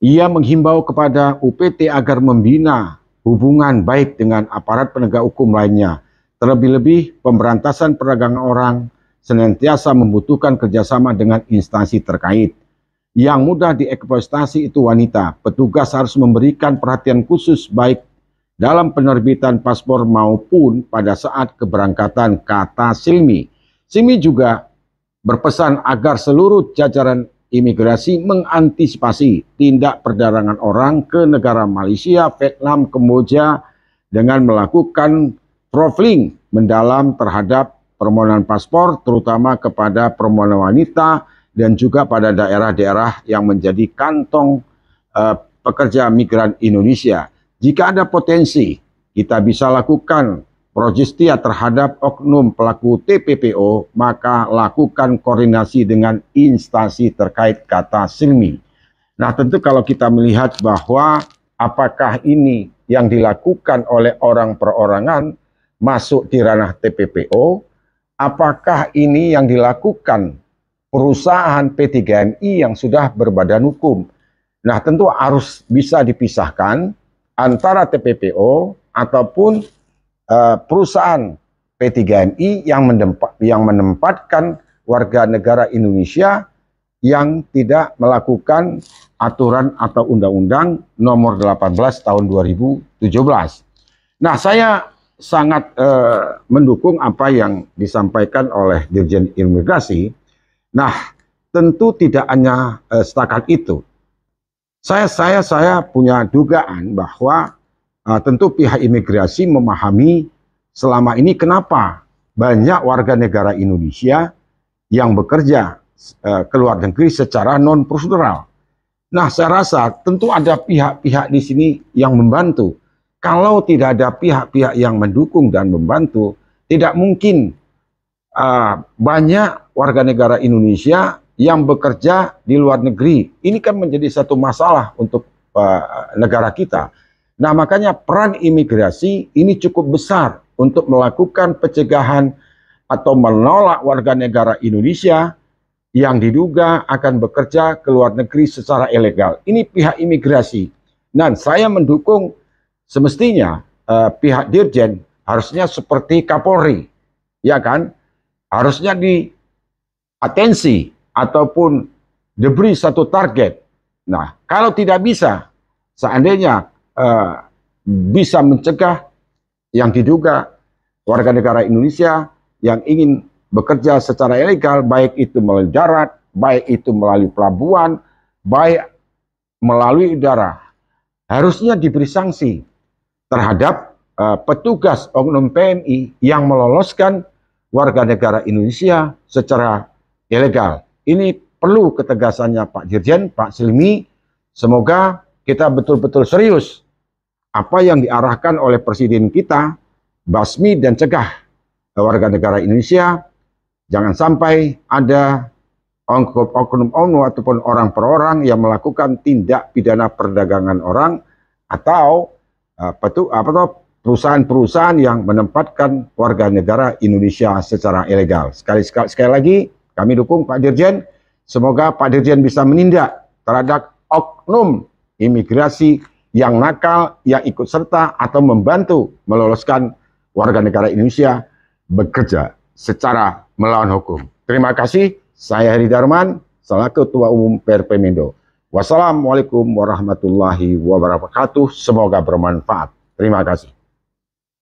Ia menghimbau kepada UPT agar membina hubungan baik dengan aparat penegak hukum lainnya. Terlebih-lebih pemberantasan perdagangan orang senantiasa membutuhkan kerjasama dengan instansi terkait. Yang mudah dieksploitasi itu wanita. Petugas harus memberikan perhatian khusus baik dalam penerbitan paspor maupun pada saat keberangkatan, kata Silmi. Silmi juga berpesan agar seluruh jajaran imigrasi mengantisipasi tindak perdagangan orang ke negara Malaysia, Vietnam, Kamboja dengan melakukan profiling mendalam terhadap permohonan paspor, terutama kepada permohonan wanita dan juga pada daerah-daerah yang menjadi kantong pekerja migran Indonesia. Jika ada potensi, kita bisa lakukan projustia terhadap oknum pelaku TPPO, maka lakukan koordinasi dengan instansi terkait, kata Silmi. Nah, tentu kalau kita melihat bahwa apakah ini yang dilakukan oleh orang perorangan masuk di ranah TPPO, apakah ini yang dilakukan perusahaan P3MI yang sudah berbadan hukum. Nah, tentu harus bisa dipisahkan antara TPPO ataupun perusahaan P3MI yang menempatkan warga negara Indonesia yang tidak melakukan aturan atau undang-undang nomor 18 tahun 2017. Nah, saya sangat mendukung apa yang disampaikan oleh Dirjen Imigrasi. Nah, tentu tidak hanya setakat itu. Saya punya dugaan bahwa tentu pihak imigrasi memahami selama ini kenapa banyak warga negara Indonesia yang bekerja ke luar negeri secara non-prosedural. Nah, saya rasa tentu ada pihak-pihak di sini yang membantu. Kalau tidak ada pihak-pihak yang mendukung dan membantu, tidak mungkin banyak warga negara Indonesia yang bekerja di luar negeri. Ini kan menjadi satu masalah untuk negara kita. Nah, makanya peran imigrasi ini cukup besar untuk melakukan pencegahan atau menolak warga negara Indonesia yang diduga akan bekerja ke luar negeri secara ilegal. Ini pihak imigrasi. Dan saya mendukung semestinya pihak Dirjen harusnya seperti Kapolri, ya kan? Harusnya diatensi ataupun diberi satu target. Nah, kalau tidak bisa, seandainya bisa mencegah yang diduga warga negara Indonesia yang ingin bekerja secara ilegal, baik itu melalui darat, baik itu melalui pelabuhan, baik melalui udara, harusnya diberi sanksi terhadap petugas oknum PMI yang meloloskan warga negara Indonesia secara ilegal. Ini perlu ketegasannya Pak Dirjen, Pak Silmi. Semoga kita betul-betul serius apa yang diarahkan oleh Presiden kita, basmi dan cegah warga negara Indonesia. Jangan sampai ada oknum-oknum ataupun orang per orang yang melakukan tindak pidana perdagangan orang atau perusahaan-perusahaan yang menempatkan warga negara Indonesia secara ilegal. Sekali lagi kami dukung Pak Dirjen. Semoga Pak Dirjen bisa menindak terhadap oknum imigrasi yang nakal, yang ikut serta atau membantu meloloskan warga negara Indonesia bekerja secara melawan hukum. Terima kasih. Saya Heri Darman, selaku Ketua Umum Perpemindo. Wassalamualaikum warahmatullahi wabarakatuh. Semoga bermanfaat. Terima kasih.